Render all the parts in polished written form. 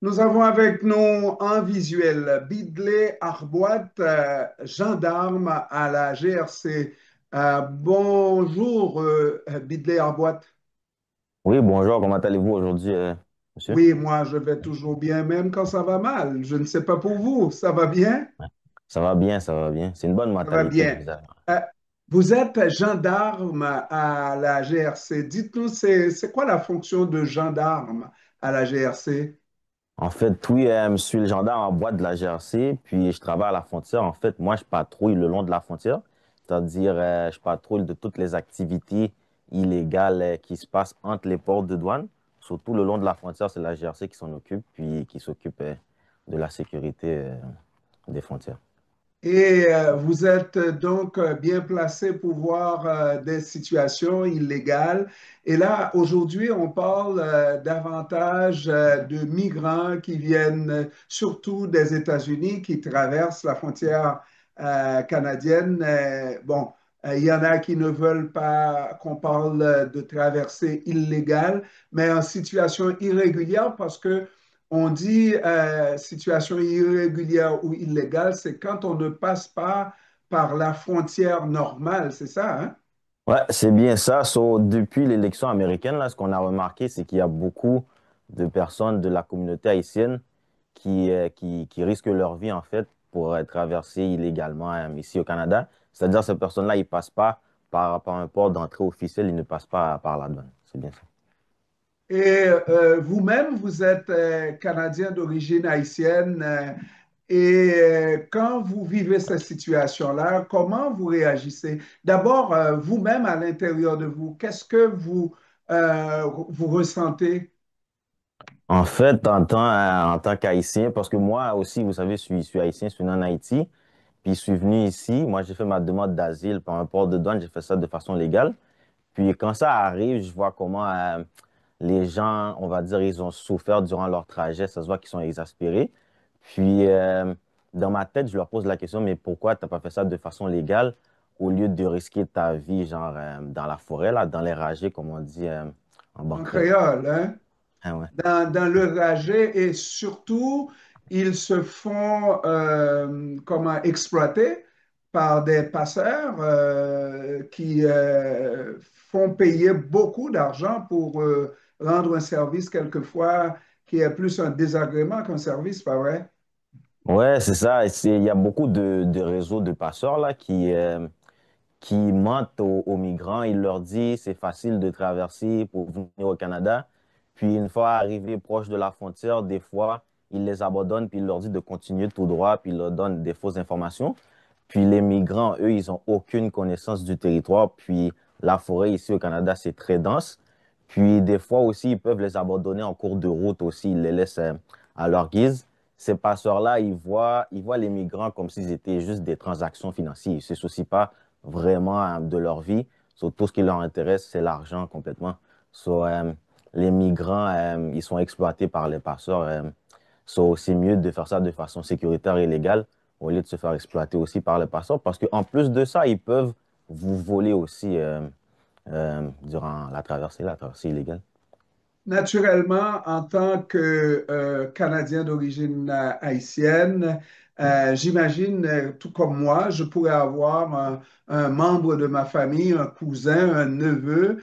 Nous avons avec nous en visuel Bidley Arboit, gendarme à la GRC. Bonjour, Bidley Arboit. Oui, bonjour, comment allez-vous aujourd'hui, monsieur? Oui, moi, je vais toujours bien, même quand ça va mal. Je ne sais pas pour vous, ça va bien? Ouais. Ça va bien, ça va bien. C'est une bonne Ça va mentalité que bien. vous avez. Euh, Vous êtes gendarme à la GRC. Dites-nous, c'est quoi la fonction de gendarme à la GRC? En fait, oui, je suis le gendarme en boîte de la GRC, puis je travaille à la frontière. En fait, moi, je patrouille le long de la frontière, c'est-à-dire je patrouille de toutes les activités illégales qui se passent entre les ports de douane. Surtout le long de la frontière, c'est la GRC qui s'en occupe, puis qui s'occupe de la sécurité des frontières. Et vous êtes donc bien placé pour voir des situations illégales. Et là, aujourd'hui, on parle davantage de migrants qui viennent surtout des États-Unis, qui traversent la frontière canadienne. Bon, il y en a qui ne veulent pas qu'on parle de traversée illégale, mais en situation irrégulière parce que on dit situation irrégulière ou illégale, c'est quand on ne passe pas par la frontière normale, c'est ça, hein? Ouais, c'est bien ça. Depuis l'élection américaine, là, ce qu'on a remarqué, c'est qu'il y a beaucoup de personnes de la communauté haïtienne qui risquent leur vie, en fait, pour traverser illégalement ici au Canada. C'est-à-dire, ces personnes-là, ils passent pas par un port d'entrée officiel, ils ne passent pas par la douane. C'est bien ça. Et vous-même, vous êtes Canadien d'origine haïtienne. Et quand vous vivez cette situation-là, comment vous réagissez? D'abord, vous-même à l'intérieur de vous, qu'est-ce que vous ressentez? En fait, en tant qu'Haïtien, parce que moi aussi, vous savez, je suis haïtien, je suis né en Haïti, puis je suis venu ici. Moi, j'ai fait ma demande d'asile par un port de douane, j'ai fait ça de façon légale. Puis quand ça arrive, je vois comment les gens, on va dire, ils ont souffert durant leur trajet. Ça se voit qu'ils sont exaspérés. Puis dans ma tête, je leur pose la question, mais pourquoi t'as pas fait ça de façon légale au lieu de risquer ta vie, genre dans la forêt, là, dans les ragés, comme on dit en bon En créole. créole, hein? Ah ouais. Dans le raget et surtout, ils se font comment exploiter par des passeurs qui font payer beaucoup d'argent pour rendre un service quelquefois qui est plus un désagrément qu'un service, pas vrai? Ouais, c'est ça. Il y a beaucoup de réseaux de passeurs là qui mentent aux migrants. Ils leur disent c'est facile de traverser pour venir au Canada. Puis une fois arrivés proche de la frontière, des fois, ils les abandonnent puis ils leur disent de continuer tout droit puis ils leur donnent des fausses informations. Puis les migrants, eux, ils n'ont aucune connaissance du territoire. Puis la forêt ici au Canada, c'est très dense. Puis des fois aussi, ils peuvent les abandonner en cours de route aussi. Ils les laissent à leur guise. Ces passeurs-là, ils voient les migrants comme s'ils étaient juste des transactions financières. Ils ne se soucient pas vraiment de leur vie. Tout ce qui leur intéresse, c'est l'argent complètement. Les migrants, ils sont exploités par les passeurs. C'est mieux de faire ça de façon sécuritaire et légale au lieu de se faire exploiter aussi par les passeurs parce qu'en plus de ça, ils peuvent vous voler aussi durant la traversée illégale. Naturellement, en tant que Canadien d'origine haïtienne, j'imagine, tout comme moi, je pourrais avoir un membre de ma famille, un cousin, un neveu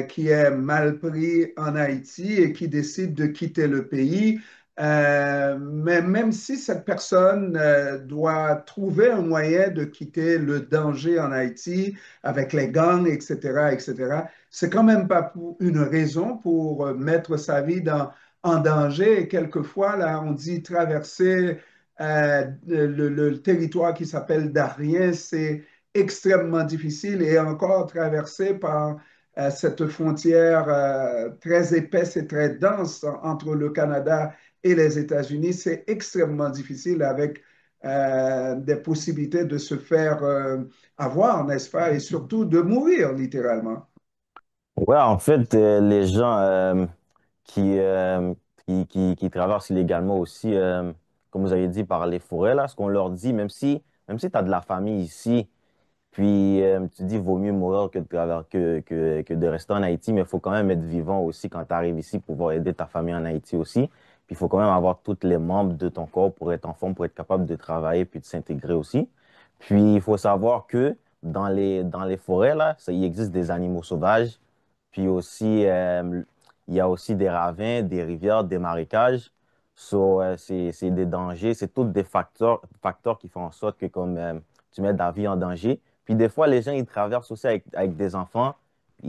qui est mal pris en Haïti et qui décide de quitter le pays. Mais même si cette personne doit trouver un moyen de quitter le danger en Haïti avec les gangs, etc., etc., c'est quand même pas pour une raison pour mettre sa vie en danger. Et quelquefois, là, on dit traverser le territoire qui s'appelle Darien, c'est extrêmement difficile et encore traversé par cette frontière très épaisse et très dense entre le Canada et les États-Unis, c'est extrêmement difficile avec des possibilités de se faire avoir, n'est-ce pas, et surtout de mourir littéralement. Ouais, en fait, les gens qui, euh, qui traversent illégalement aussi, comme vous avez dit, par les forêts, là, ce qu'on leur dit, même si tu as de la famille ici, puis tu dis vaut mieux mourir que que de rester en Haïti, mais il faut quand même être vivant aussi quand tu arrives ici pour pouvoir aider ta famille en Haïti aussi. Puis il faut quand même avoir tous les membres de ton corps pour être en forme, pour être capable de travailler puis de s'intégrer aussi. Puis il faut savoir que dans les forêts, là, il existe des animaux sauvages. Puis aussi, il y a aussi des ravins, des rivières, des marécages. So, c'est des dangers, c'est tous des facteurs qui font en sorte que comme, tu mets ta vie en danger. Puis des fois, les gens, ils traversent aussi avec des enfants.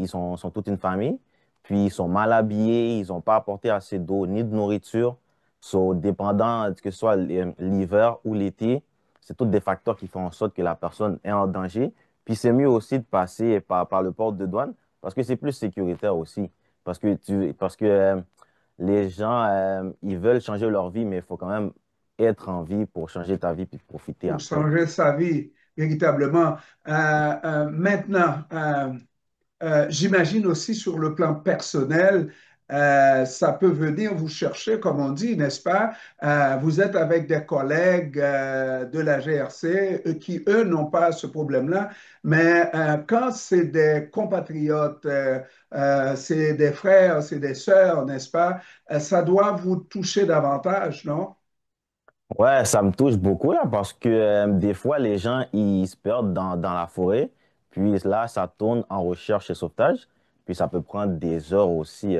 Sont toute une famille. Puis ils sont mal habillés, ils n'ont pas apporté assez d'eau ni de nourriture. So, dépendant que ce soit l'hiver ou l'été, c'est tous des facteurs qui font en sorte que la personne est en danger. Puis c'est mieux aussi de passer par le port de douane parce que c'est plus sécuritaire aussi. Parce que les gens, ils veulent changer leur vie, mais il faut quand même être en vie pour changer ta vie puis profiter Pour après. changer sa vie, véritablement. Maintenant, j'imagine aussi sur le plan personnel, ça peut venir vous chercher, comme on dit, n'est-ce pas? Vous êtes avec des collègues de la GRC qui, eux, n'ont pas ce problème-là, mais quand c'est des compatriotes, c'est des frères, c'est des sœurs, n'est-ce pas? Ça doit vous toucher davantage, non? Ouais, ça me touche beaucoup là parce que des fois, les gens, ils se perdent dans la forêt. Puis là, ça tourne en recherche et sauvetage. Puis ça peut prendre des heures aussi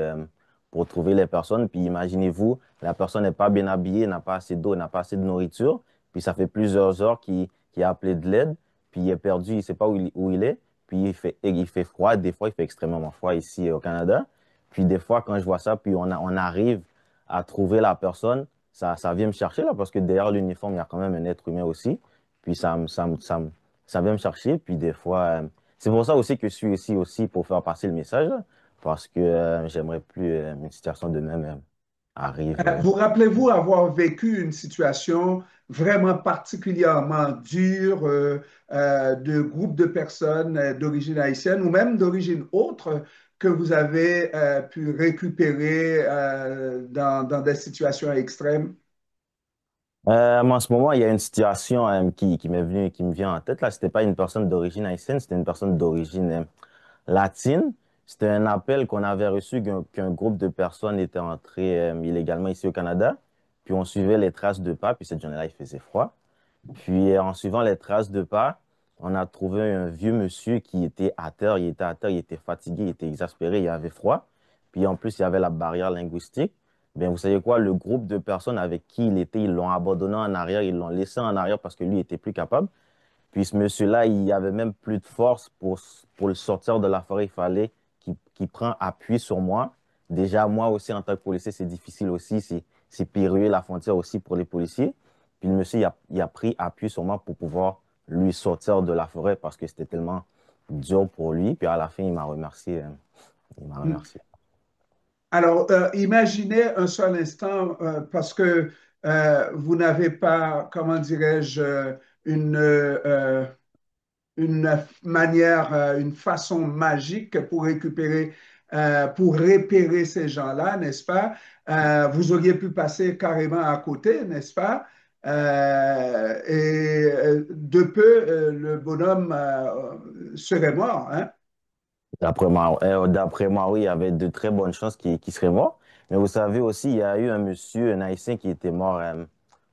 pour trouver les personnes. Puis imaginez-vous, la personne n'est pas bien habillée, n'a pas assez d'eau, n'a pas assez de nourriture. Puis ça fait plusieurs heures qu'il a appelé de l'aide. Puis il est perdu, il ne sait pas où il est. Puis il fait froid. Des fois, il fait extrêmement froid ici au Canada. Puis des fois, quand je vois ça, puis on arrive à trouver la personne ça vient me chercher là, parce que derrière l'uniforme, il y a quand même un être humain aussi. Puis ça vient me chercher. Puis des fois, c'est pour ça aussi que je suis ici aussi pour faire passer le message, là, parce que j'aimerais plus une situation de même arrive. Vous rappelez-vous avoir vécu une situation vraiment particulièrement dure de groupes de personnes d'origine haïtienne ou même d'origine autre que vous avez pu récupérer dans des situations extrêmes? En ce moment, il y a une situation qui me vient en tête. Là, c'était pas une personne d'origine haïtienne, c'était une personne d'origine latine. C'était un appel qu'on avait reçu qu'un groupe de personnes était entré illégalement ici au Canada. Puis on suivait les traces de pas. Puis cette journée-là, il faisait froid. Puis en suivant les traces de pas, on a trouvé un vieux monsieur qui était à terre. Il était à terre, il était fatigué, il était exaspéré, il avait froid. Puis en plus, il y avait la barrière linguistique. Bien, vous savez quoi, le groupe de personnes avec qui il était, ils l'ont abandonné en arrière, ils l'ont laissé en arrière parce que lui était plus capable. Puis ce monsieur-là, il avait même plus de force pour le sortir de la forêt. Il fallait qu'il prenne appui sur moi. Déjà, moi aussi, en tant que policier, c'est difficile aussi. C'est périlleux la frontière aussi pour les policiers. Puis le monsieur, il a pris appui sur moi pour pouvoir lui sortir de la forêt parce que c'était tellement dur pour lui. Puis à la fin, il m'a remercié. Il m'a remercié. Alors, imaginez un seul instant, parce que vous n'avez pas, comment dirais-je, une, une manière, une façon magique pour repérer ces gens-là, n'est-ce pas? Vous auriez pu passer carrément à côté, n'est-ce pas? De peu, le bonhomme serait mort, hein? D'après moi, oui, il y avait de très bonnes chances qu'il serait mort. Mais vous savez aussi, il y a eu un monsieur, un Haïtien qui était mort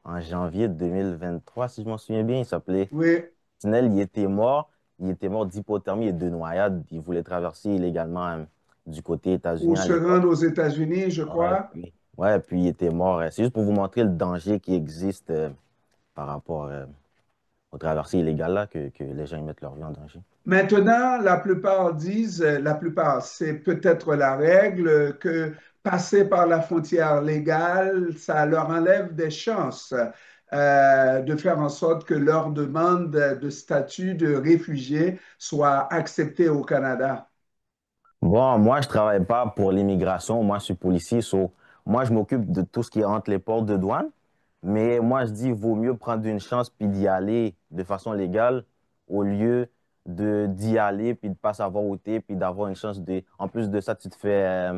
en janvier 2023, si je m'en souviens bien. Il s'appelait Oui, Tinel. Il était mort d'hypothermie et de noyade. Il voulait traverser illégalement du côté pour états-unien à se l'époque. rendre aux États-Unis, je crois. Ouais, puis il était mort. C'est juste pour vous montrer le danger qui existe par rapport aux traversées illégales là, que les gens y mettent leur vie en danger. Maintenant, la plupart disent, la plupart, c'est peut-être la règle, que passer par la frontière légale, ça leur enlève des chances de faire en sorte que leur demande de statut de réfugié soit acceptée au Canada. Bon, moi, je travaille pas pour l'immigration. Moi, je suis policier. Moi, je m'occupe de tout ce qui est entre les ports de douane. Mais moi, je dis, il vaut mieux prendre une chance puis d'y aller de façon légale au lieu d'y aller puis de pas savoir où t'es puis d'avoir une chance de. En plus de ça, tu te fais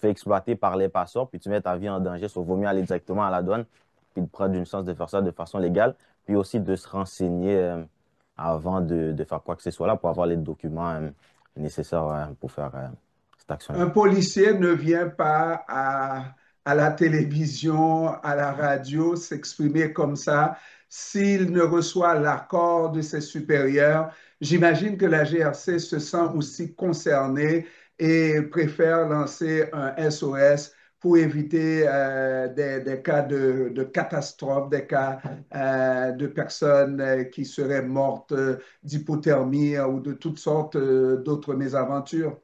exploiter par les passeurs puis tu mets ta vie en danger. Il vaut mieux aller directement à la douane puis de prendre une chance de faire ça de façon légale puis aussi de se renseigner avant de faire quoi que ce soit là pour avoir les documents nécessaires pour faire cette Un action-là. policier ne vient pas à la télévision, à la radio, s'exprimer comme ça, s'il ne reçoit l'accord de ses supérieurs, j'imagine que la GRC se sent aussi concernée et préfère lancer un SOS pour éviter des cas de catastrophe, des cas de personnes qui seraient mortes d'hypothermie ou de toutes sortes d'autres mésaventures.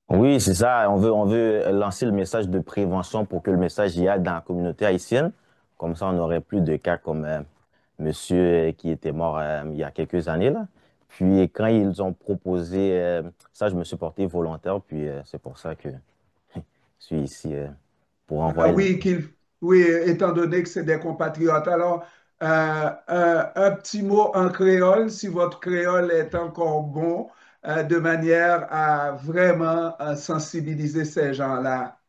Oui, c'est ça. On veut lancer le message de prévention pour que le message y aille dans la communauté haïtienne. Comme ça, on n'aurait plus de cas comme monsieur qui était mort il y a quelques années là. Puis quand ils ont proposé ça, je me suis porté volontaire. Puis c'est pour ça que je suis ici pour Ah envoyer le oui, message. oui, étant donné que c'est des compatriotes. Alors, un petit mot en créole, si votre créole est encore bon, de manière à vraiment sensibiliser ces gens-là.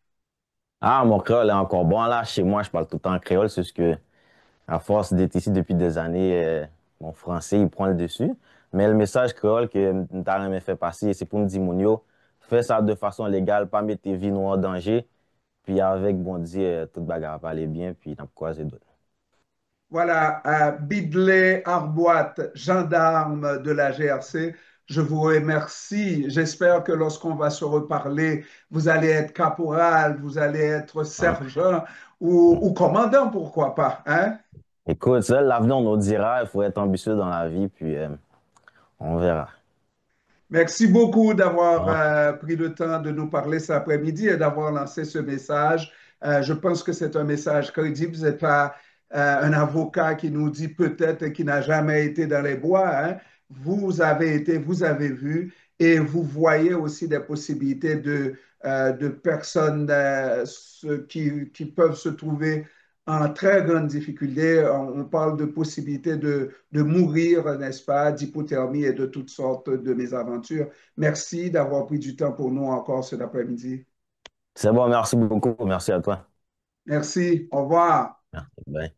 Ah, mon créole est encore bon là. Chez moi, je parle tout le temps créole. C'est ce que à force d'être ici depuis des années, mon français, il prend le dessus. Mais le message créole que t'as me fait passer, c'est pour me dire, Mounio, fais ça de façon légale, pas mettre tes vies en danger. Puis avec, bon Dieu, toute bagarre va aller bien, puis t'as croisé d'autres. Voilà, Bidley Arboit, gendarme de la GRC, je vous remercie. J'espère que lorsqu'on va se reparler, vous allez être caporal, vous allez être sergent ou commandant, pourquoi pas, hein? Écoute, ça, l'avenir nous dira, il faut être ambitieux dans la vie, puis on verra. Merci beaucoup d'avoir Ah, pris le temps de nous parler cet après-midi et d'avoir lancé ce message. Je pense que c'est un message crédible. Vous n'êtes pas un avocat qui nous dit peut-être et qui n'a jamais été dans les bois, hein. Vous avez été, vous avez vu et vous voyez aussi des possibilités de personnes qui peuvent se trouver en très grande difficulté. On parle de possibilité de mourir, n'est-ce pas, d'hypothermie et de toutes sortes de mésaventures. Merci d'avoir pris du temps pour nous encore cet après-midi. c'est bon, merci beaucoup, merci à toi. Merci, au revoir. Merci, bye.